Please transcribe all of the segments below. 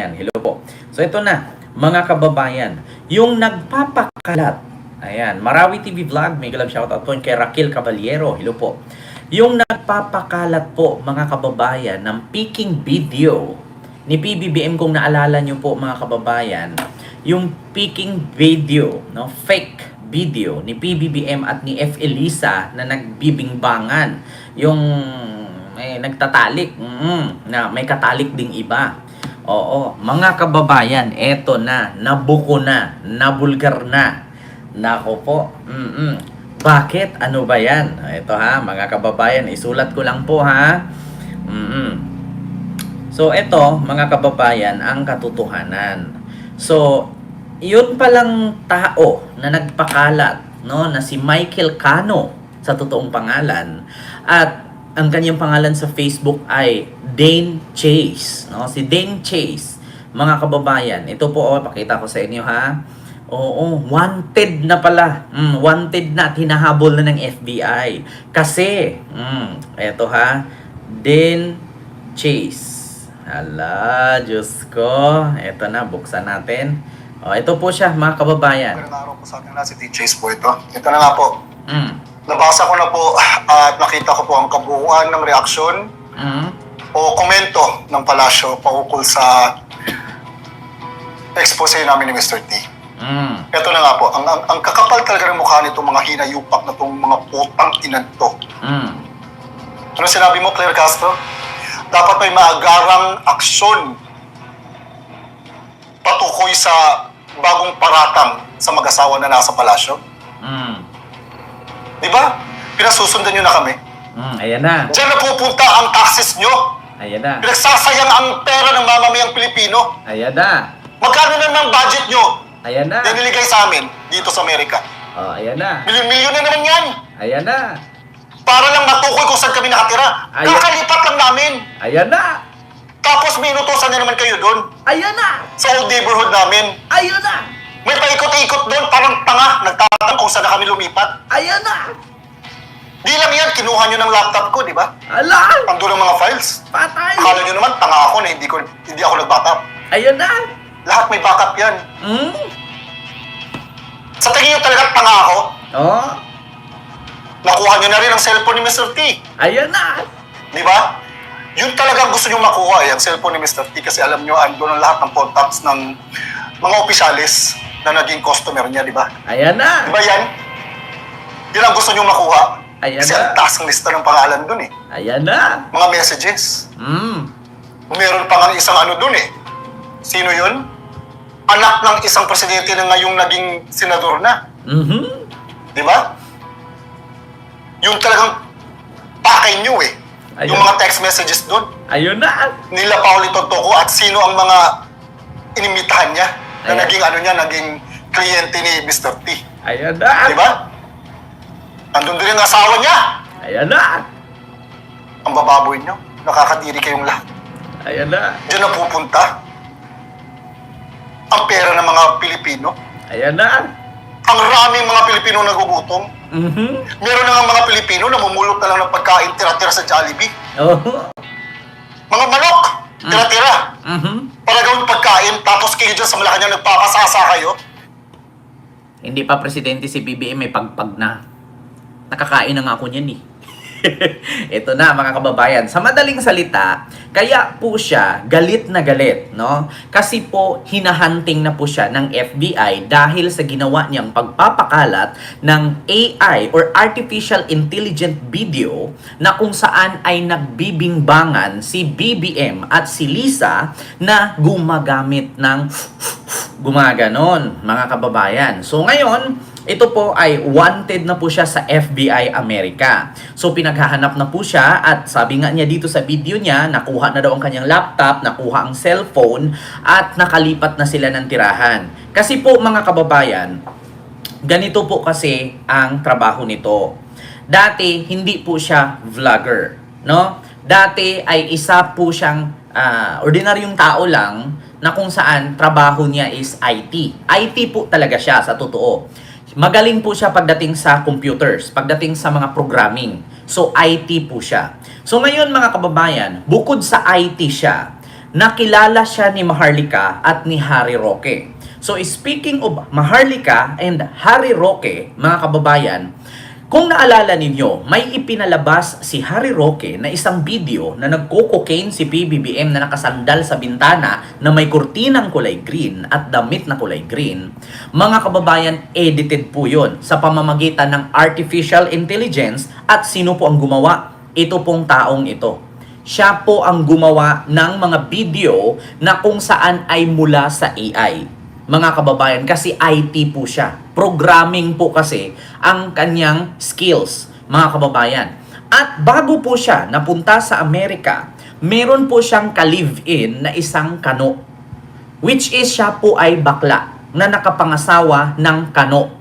Yan, hello po. So ito na, mga kababayan, yung nagpapakalat, ayan, Marawi TV Vlog, may galab shoutout po kay Raquel Caballero, hello po. Yung nagpapakalat po, mga kababayan, ng peaking video ni PBBM, kung naalala nyo po mga kababayan, yung peaking video, no, fake video ni PBBM at ni F. Elisa na nagbibingbangan, yung nagtatalik, na may katalik ding iba. Oo, mga kababayan, eto na, nabuko na, nabulgar na. Nako po, bakit? Ano ba yan? Ito ha, mga kababayan, isulat ko lang po ha. So, eto, mga kababayan, ang katotohanan. So, yun palang tao na nagpakalat, no, na si Michael Cano, sa totoong pangalan, at ang kanyang pangalan sa Facebook ay Dane Chase, no? Si Dane Chase, mga kababayan, ito po, pakita ko sa inyo ha. Oo, wanted na pala. Wanted na, hinahabol na ng FBI. Kasi, eto ha, Dane Chase. Hala, Diyos ko. Eto na, buksan natin. Ito po siya, mga kababayan. Pero po sa atin na si Dane Chase po ito. Ito na nga po. Nabasa ko na po at nakita ko po ang kabuuan ng reaksyon o komento ng palasyo paukol sa expose namin ni Mr. T. Ito na nga po, ang kakapal talaga ng mukha nitong mga hinayupak na itong mga putang inanto. Ano sinabi mo, Claire Castro? Dapat may maagarang aksyon patukoy sa bagong paratang sa mag-asawa na nasa palasyo. Di ba? Pinasusundan nyo na kami. Ayan na. Diyan na pupunta ang taxes nyo. Ayan na. Pinagsasayang ang pera ng mamamayang Pilipino. Ayan na. Magkano naman budget nyo? Ayan na. Diniligay sa amin dito sa Amerika. Ayan na. Milyon-milyon na naman yan. Ayan na. Para lang matukoy kung saan kami nakatira. Ayan. Kakalipat lang namin. Ayan na. Tapos may inutosan na naman kayo doon. Ayan na. Sa old neighborhood namin. Ayun na. May paikot-ikot doon, parang tanga. Nagtatanong kung saan na kami lumipat. Ayan na. Di lang yan, kinuha nyo ng laptop ko, di ba? Ala. Ando ng mga files. Patay. Akala nyo naman, tanga ako na hindi ako nag-backup. Ayan na. Lahat may backup yan. Sa tingin nyo talaga tanga ako? Oh. Nakuha nyo na rin ang cellphone ni Mr. T. Ayan na. Di ba? Yun talagang gusto nyo makuha, ang cellphone ni Mr. T. Kasi alam nyo, ando ng lahat ng contacts ng mga opisyalis na naging customer niya, di ba? Ayan na. Di ba yan? Yun ang gusto nyo makuha. Ayan Kasi na. ang taas ng lista ng pangalan dun eh. Ayan na. Mga messages. Meron pa nga isang ano dun eh. Sino yun? Anak ng isang presidente na ngayong naging senador na. Di ba? Yung talagang pakay nyo eh. Ayun. Yung mga text messages dun. Ayun na. Nila Pauli Totoco at sino ang mga inimitahan niya na Ayan. naging ano niya, naging kliyente ni Mr. T. Ayan na. Di ba? Andun din ang asawa niya. Ayan na. Ang bababoy nyo. Nakakadiri kayong lahat. Ayan na. Diyan na pupunta ang pera ng mga Pilipino. Ayan na. Ang raming mga Pilipino nagugutom. Meron na nga mga Pilipino na mumulot na lang ng pagkain tira-tira sa Jollibee. Oh. Mga manok, tira-tira. Para gawin pagkain, tapos kayo dyan sa Malacanang nagpapasasa kayo. Hindi pa presidente si BBM, may pagpag na. Nakakain na nga ako niyan eh. Ito na mga kababayan. Sa madaling salita, kaya po siya galit na galit, no? Kasi po hinahunting na po siya ng FBI dahil sa ginawa niyang pagpapakalat ng AI or Artificial Intelligent Video na kung saan ay nagbibingbangan si BBM at si Lisa na gumagamit ng gumaganon, mga kababayan. So ngayon, ito po ay wanted na po siya sa FBI Amerika. So pinaghahanap na po siya at sabi nga niya dito sa video niya, nakuha na daw ang kanyang laptop, nakuha ang cellphone at nakalipat na sila ng tirahan. Kasi po mga kababayan, ganito po kasi ang trabaho nito. Dati hindi po siya vlogger, no? Dati ay isa po siyang ordinaryong tao lang na kung saan trabaho niya is IT. IT po talaga siya sa totoo. Magaling po siya pagdating sa computers, pagdating sa mga programming. So, IT po siya. So, ngayon mga kababayan, bukod sa IT siya, nakilala siya ni Maharlika at ni Harry Roque. So speaking of Maharlika and Harry Roque, mga kababayan, kung naalala ninyo, may ipinalabas si Harry Roque na isang video na nagko-cocaine si PBBM na nakasandal sa bintana na may kurtinang kulay green at damit na kulay green. Mga kababayan, edited po yun sa pamamagitan ng artificial intelligence. At sino po ang gumawa? Ito pong taong ito. Siya po ang gumawa ng mga video na kung saan ay mula sa AI. Mga kababayan, kasi IT po siya. Programming po kasi ang kanyang skills, mga kababayan. At bago po siya napunta sa Amerika, meron po siyang ka-live-in na isang kano. Which is siya po ay bakla na nakapangasawa ng kano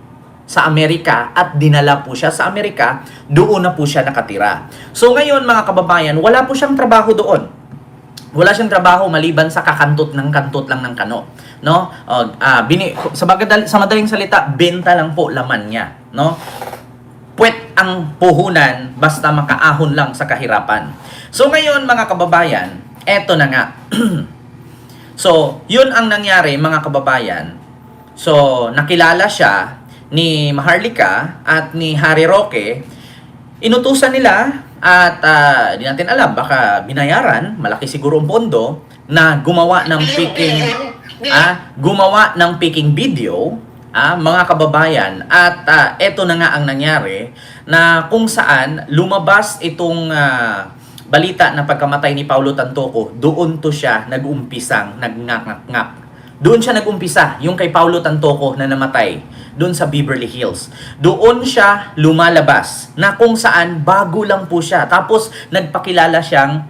sa Amerika at dinala po siya sa Amerika, doon na po siya nakatira. So ngayon mga kababayan, wala po siyang trabaho doon. Wala siyang trabaho maliban sa kantot lang ng kano, no? Sa madaling salita, benta lang po laman niya, no? Puwet ang puhunan basta makaahon lang sa kahirapan. So ngayon mga kababayan, eto na nga. So, yun ang nangyari mga kababayan. So, nakilala siya ni Maharlika at ni Harry Roque. Inutusan nila at di natin alam, baka binayaran, malaki siguro ang pondo, na gumawa ng picking video, mga kababayan. At eto na nga ang nangyari, na kung saan lumabas itong balita na pagkamatay ni Paulo Tantoco, doon to siya nag-umpisang nagngak-ngak. Doon siya nag-umpisa, yung kay Paulo Tantoco na namatay, doon sa Beverly Hills. Doon siya lumalabas, na kung saan bago lang po siya. Tapos nagpakilala siyang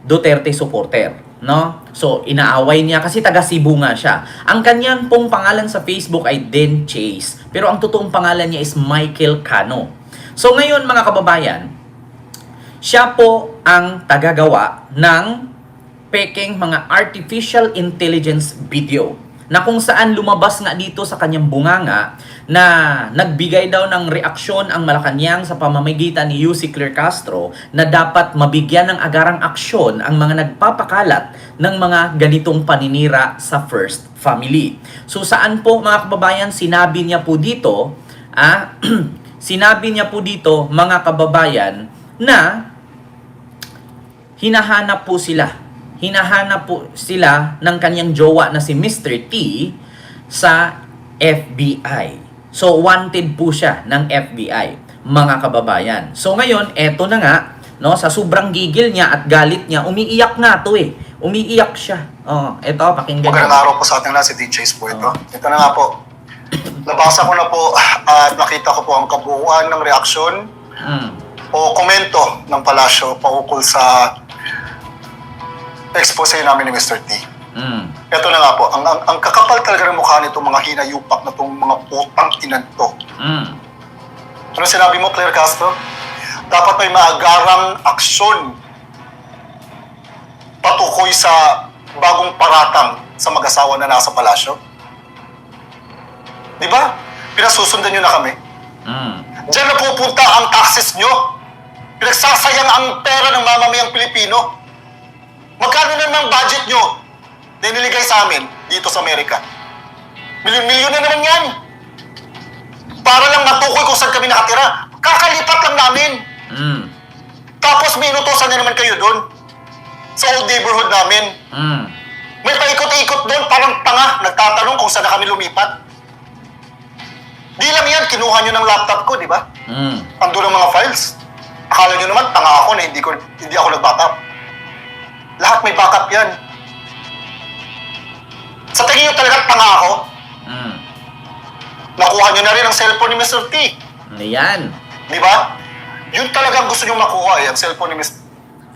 Duterte supporter, no? So inaaway niya kasi taga Cebu nga siya. Ang kanyang pong pangalan sa Facebook ay Den Chase, pero ang totoong pangalan niya is Michael Cano. So ngayon mga kababayan, siya po ang tagagawa ng peking mga artificial intelligence video na kung saan lumabas nga dito sa kanyang bunganga na nagbigay daw ng reaksyon ang Malacanang sa pamamagitan ni UC Claire Castro na dapat mabigyan ng agarang aksyon ang mga nagpapakalat ng mga ganitong paninira sa First Family. So saan po mga kababayan, sinabi niya po dito mga kababayan na hinahanap po sila ng kanyang jowa na si Mr. T sa FBI. So, wanted po siya ng FBI, mga kababayan. So, ngayon, eto na nga, no, sa sobrang gigil niya at galit niya, umiiyak nga to eh. Umiiyak siya. Eto, pakinggan. Magandang araw po sa ating lahat, si D. Chase po ito. Ito na nga po. Nabasa ko na po at nakita ko po ang kabuuan ng reaksyon o komento ng palasyo paukol sa expose namin ni Mr. T. Ito na nga po, ang kakapal talaga ng mukha nitong mga hinayupak na itong mga putang inan to. Ano sinabi mo, Claire Castro? Dapat may maagarang aksyon patukoy sa bagong paratang sa mag-asawa na nasa palasyo. Di ba? Pinasusundan nyo na kami. Diyan na pupunta ang taxes nyo. Pinagsasayang ang pera ng mamamayang Pilipino. Magkano naman ang budget nyo na iniligay sa amin dito sa Amerika? Milyon-milyon na naman yan. Para lang matukoy kung saan kami nakatira. Kakalipat lang namin. Tapos may inutosan na naman kayo doon. Sa old neighborhood namin. May paikot-ikot doon, parang tanga. Nagtatanong kung saan na kami lumipat. Di lang yan, kinuha nyo ng laptop ko, di ba? Andun ang mga files. Akala nyo naman, tanga ako na hindi ako nag-backup. Lahat may backup yan. Sa tingin nyo talaga tanga ako? Nakuha nyo na rin ang cellphone ni Mr. T. Ayan. Di ba? Yun talagang gusto nyo makuha ang cellphone ni Mr.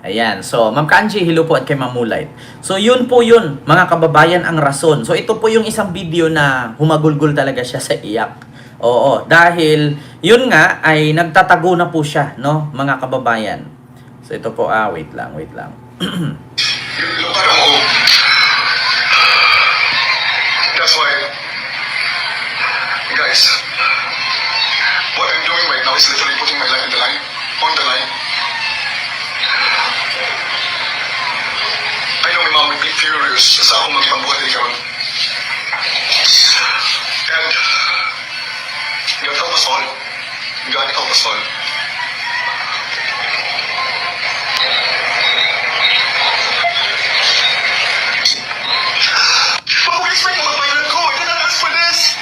Ayan. So, Ma'am Kanji, hello po at kay Ma'am Mulay. So, yun po yun, mga kababayan, ang rason. So, ito po yung isang video na humagulgol talaga siya sa iyak. Oo, dahil yun nga ay nagtatago na po siya, no, mga kababayan. So, ito po, wait lang. Look at home. That's why, guys, what I'm doing right now is literally putting my life on the line. I know my mom will feel curious sa akong mga pambuhat din karon. And, God help us all. God help us all. Mag-expect mo mag-violent ko. I cannot ask for this.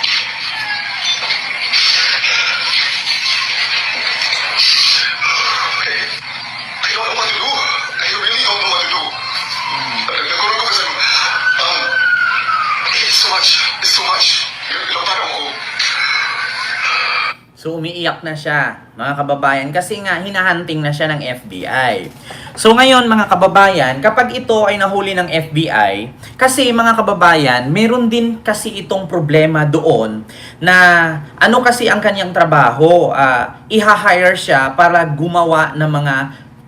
I don't know what to do. I really don't know what to do. Nagkaroon ko kasi, it's too much. It's too much. Ilang ko. So umiiyak na siya, mga kababayan, kasi nga hinahunting na siya ng FBI. So ngayon mga kababayan, kapag ito ay nahuli ng FBI, kasi mga kababayan, meron din kasi itong problema doon na ano kasi ang kanyang trabaho, iha-hire siya para gumawa ng mga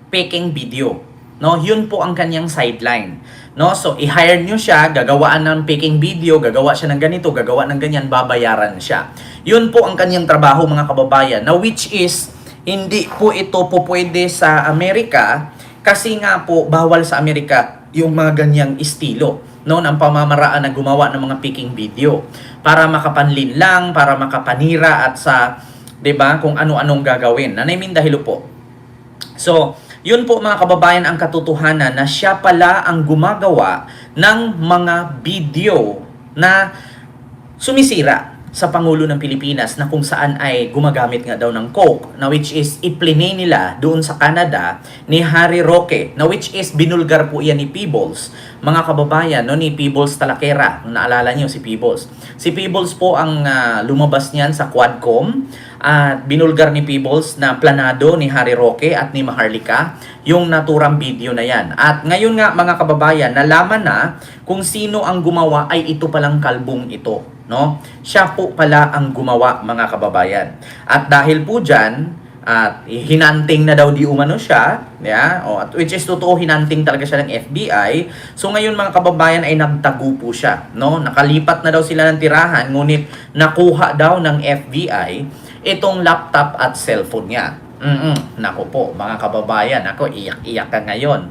faking video. No, yun po ang kanyang sideline. No, so i-hire niyo siya, gagawaan ng faking video, gagawa siya ng ganito, gagawa ng ganyan, babayaran siya. Yun po ang kanyang trabaho mga kababayan. Na which is hindi po ito po pwede sa Amerika kasi nga po bawal sa Amerika yung mga ganyang estilo, no, ng pamamaraan na gumawa ng mga faking video para makapanlin lang, para makapanira at sa 'di ba kung ano-anong gagawin. Nanay Minda, po. So, yun po mga kababayan ang katotohanan na siya pala ang gumagawa ng mga video na sumisira sa Pangulo ng Pilipinas na kung saan ay gumagamit nga daw ng coke na which is iplinay nila doon sa Canada ni Harry Roque na which is binulgar po yan ni Peebles. Mga kababayan, no, ni Peebles Talakera, kung naalala niyo si Peebles. Si Peebles po ang lumabas niyan sa Quadcom at binulgar ni Peebles na planado ni Harry Roque at ni Maharlika yung naturang video na yan. At ngayon nga mga kababayan, nalaman na kung sino ang gumawa ay ito palang kalbong ito. No? Siya po pala ang gumawa mga kababayan. At dahil po dyan, at hinanting na daw di umano siya, yeah? At which is totoo, hinanting talaga siya ng FBI. So ngayon mga kababayan ay nagtago po siya. No? Nakalipat na daw sila ng tirahan, ngunit nakuha daw ng FBI itong laptop at cellphone niya. Nako po mga kababayan, ako iyak-iyak ka ngayon.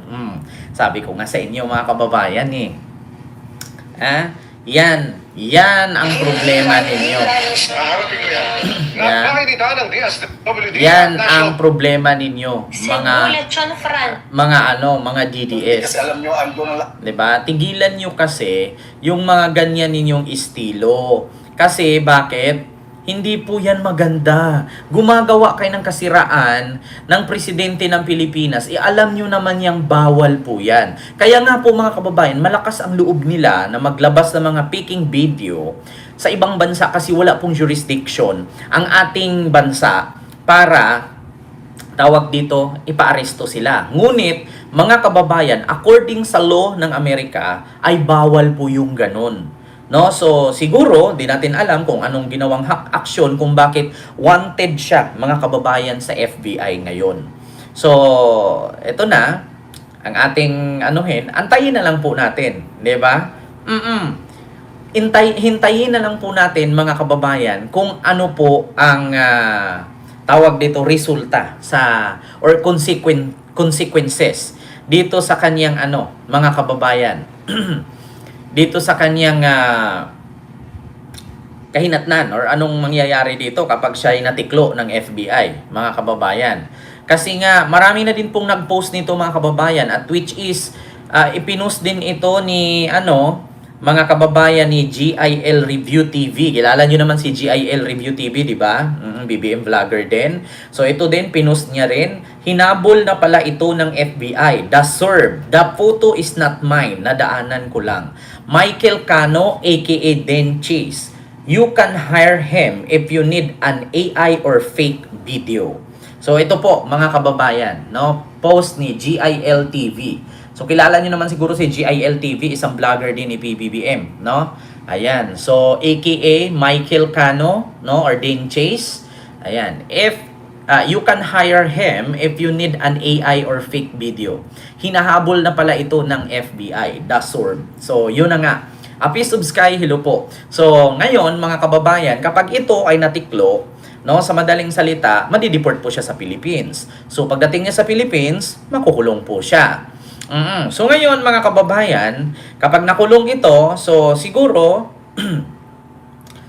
Sabi ko nga sa inyo mga kababayan yan ang problema ninyo. Haharapin ko yan. Yan. Napakita ng DSWD. Yan ang problema ninyo, mga DDS. Kasi alam nyo, ando na lang. 'Di ba? Tigilan nyo kasi yung mga ganyan ninyong estilo. Kasi bakit? Hindi po yan maganda. Gumagawa kayo ng kasiraan ng presidente ng Pilipinas. Alam nyo naman yung bawal po yan. Kaya nga po mga kababayan, malakas ang loob nila na maglabas ng mga faking video sa ibang bansa kasi wala pong jurisdiction ang ating bansa para tawag dito, ipaaresto sila. Ngunit, mga kababayan, according sa law ng Amerika, ay bawal po yung ganun. No, so siguro di natin alam kung anong ginawang aksyon kung bakit wanted siya mga kababayan sa FBI ngayon. So, eto na ang ating antayin na lang po natin, 'di ba? Hintayin na lang po natin mga kababayan kung ano po ang tawag dito resulta sa or consequences dito sa kaniyang mga kababayan. Dito sa kanyang kahinatnan or anong mangyayari dito kapag siya ay natiklo ng FBI, mga kababayan. Kasi nga, marami na din pong nag-post nito mga kababayan at which is, ipinost din ito ni, mga kababayan ni GIL Review TV. Kilala nyo naman si GIL Review TV, di ba? BBM vlogger din. So ito din, pinost niya rin. Hinabol na pala ito ng FBI. The photo is not mine. Nadaanan ko lang. Michael Cano, aka Den Chase. You can hire him if you need an AI or fake video. So ito po, mga kababayan, no? Post ni GIL TV. So, kilala nyo naman siguro si GIL TV, isang vlogger din ni PBBM, no? Ayan. So, aka Michael Cano, no? Or Dane Chase. Ayan. If you can hire him if you need an AI or fake video. Hinahabol na pala ito ng FBI, the sword. So, yun na nga. A piece of sky, hello po. So, ngayon, mga kababayan, kapag ito ay natiklo, no, sa madaling salita, madideport po siya sa Philippines. So, pagdating niya sa Philippines, makukulong po siya. So ngayon mga kababayan, kapag nakulong ito, so siguro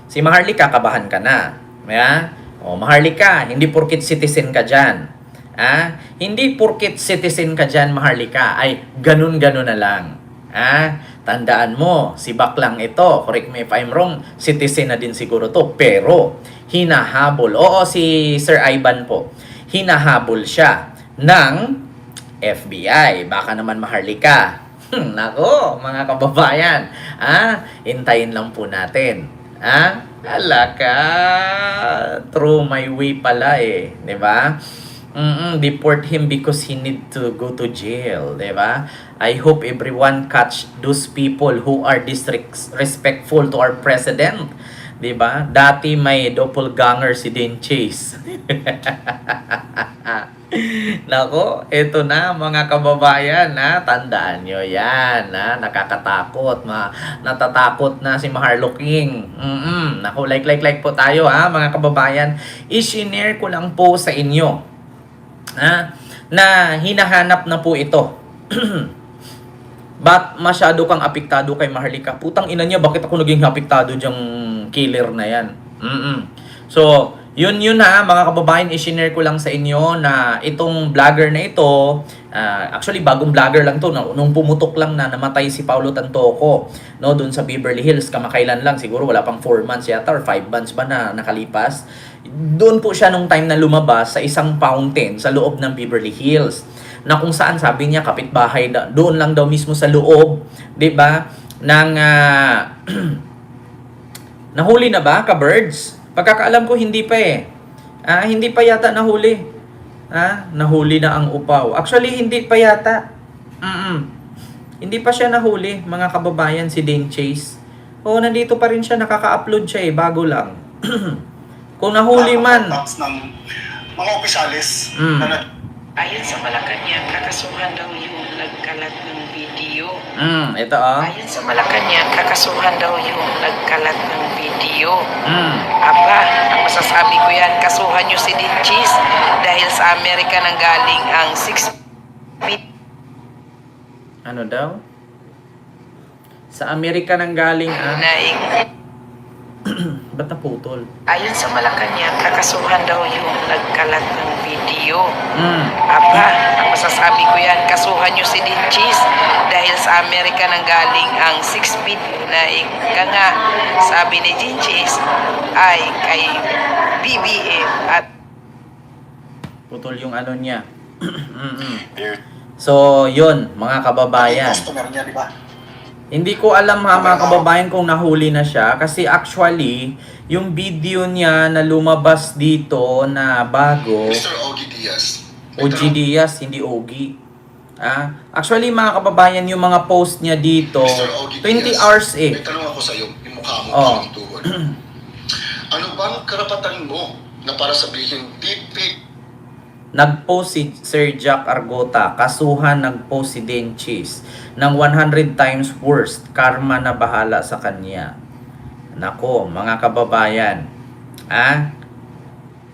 si Maharlika kabahan ka na. Yeah? O Maharlika, hindi porkit citizen ka dyan. Hindi porkit citizen ka dyan, Maharlika, ay ganun-ganun na lang. Tandaan mo, si Baklang ito, correct me if I'm wrong, citizen na din siguro to, pero hinahabol. Oo, si Sir Ivan po, hinahabol siya ng FBI. Baka naman Maharlika. Nako, mga kababayan. Hintayin lang po natin. Ala ka. Through my way pala eh. 'Di ba? Deport him because he need to go to jail. 'Di ba? I hope everyone catch those people who are disrespectful to our president. 'Di ba? Dati may doppelganger si Dan Chase. Nako, eto na mga kababayan, tandaan nyo yan, nakakatakot, natatakot na si Maharlika. Nako, like po tayo mga kababayan. I-share ko lang po sa inyo na hinahanap na po ito. Ba't masyado kang apektado kay Maharlika? Putang ina niya, bakit ako naging apektado diyang killer na yan? So, yun mga kababayan, i-share ko lang sa inyo na itong vlogger na ito, actually bagong vlogger lang to, nung pumutok lang na namatay si Paulo Tantoco, no, doon sa Beverly Hills, kamakailan lang, siguro wala pang 4 months yata or 5 months ba na nakalipas. Doon po siya nung time na lumabas sa isang fountain sa loob ng Beverly Hills, na kung saan sabi niya kapitbahay doon lang daw mismo sa loob, 'di ba? Ng nahuli na ba ka-birds? Pagkakaalam ko, hindi pa eh. Hindi pa yata nahuli. Nahuli na ang upaw. Actually, hindi pa yata. Hindi pa siya nahuli, mga kababayan, si Dan Chase. Nandito pa rin siya, nakaka-upload siya eh, bago lang. Kung nahuli man. Ng mga opisyalis na Ayon sa Malacanang, kakasuhan daw yung nagkalat ng video. Ito Ayon sa Malacanang, kakasuhan daw yung nagkalat ng video. Aba, ang masasabi ko yan, kasuhan nyo si Dan Chase dahil sa Amerika nang galing ang 6 feet. Ano daw? Sa Amerika nang galing ba't naputol? Ayon sa Malacanang, kakasuhan daw yung nagkalat ng video. Aba, ang masasabi ko yan, kasuhan nyo si Dan Chase dahil sa Amerika nang galing ang 6 feet na ika nga, sabi ni Dan Chase ay kay BBM at Putol yung ano niya. So, yun, mga kababayan. customer niya, di ba? Hindi ko alam mga kababayan kung nahuli na siya kasi actually yung video niya na lumabas dito na bago, Mr. Ogie Diaz. OG Diaz, hindi Ogie. Actually mga kababayan, yung mga post niya dito, Mr. Ogie 20 Diaz, hours eh. May tanong ako sa iyo, yung mukha mo Oh. tuhod. Ano bang karapatan mo na para sabihin deep Nag-post si Sir Jack Argota, kasuhan nag-post si Dan Chase ng 100 times worst, karma na bahala sa kanya. Nako, mga kababayan.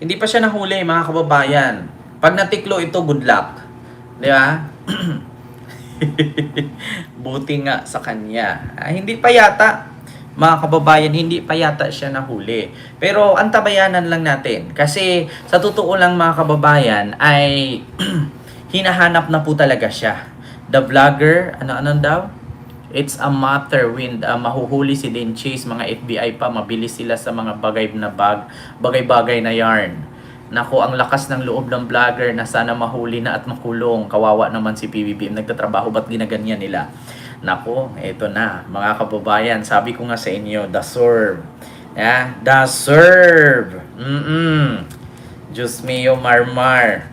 Hindi pa siya nahuli, mga kababayan. Pag natiklo ito, good luck. Di ba? Buti nga sa kanya. Hindi pa yata, mga kababayan, hindi pa yata siya nahuli. Pero antabayanan lang natin. Kasi sa totoo lang mga kababayan ay hinahanap na po talaga siya. The vlogger, ano daw? It's a matter when mahuhuli si Dan Chase, mga FBI pa, mabilis sila sa mga bagay-bagay na yarn. Nako, ang lakas ng loob ng vlogger na sana mahuli na at makulong. Kawawa naman si PBBM. Nagtatrabaho, ba't ginaganyan nila? Nako, eto na, mga kababayan. Sabi ko nga sa inyo, the serve. The serve. Diyos mio, marmar.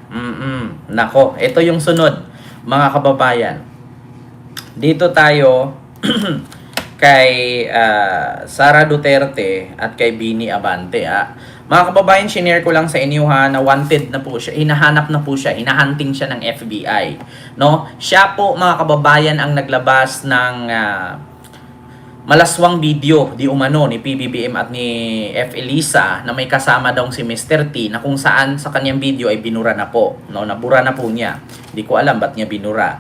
Nako, ito yung sunod, mga kababayan. Dito tayo kay Sara Duterte at kay Bini Abante. Mga kababayan, shinare ko lang sa inyo na wanted na po siya, hinahanap na po siya, hinahunting siya ng FBI. No? Siya po, mga kababayan, ang naglabas ng malaswang video di umano ni PBBM at ni F. Elisa na may kasama daw si Mr. T na kung saan sa kanyang video ay binura na po. No? Nabura na po niya. Hindi ko alam ba't niya binura.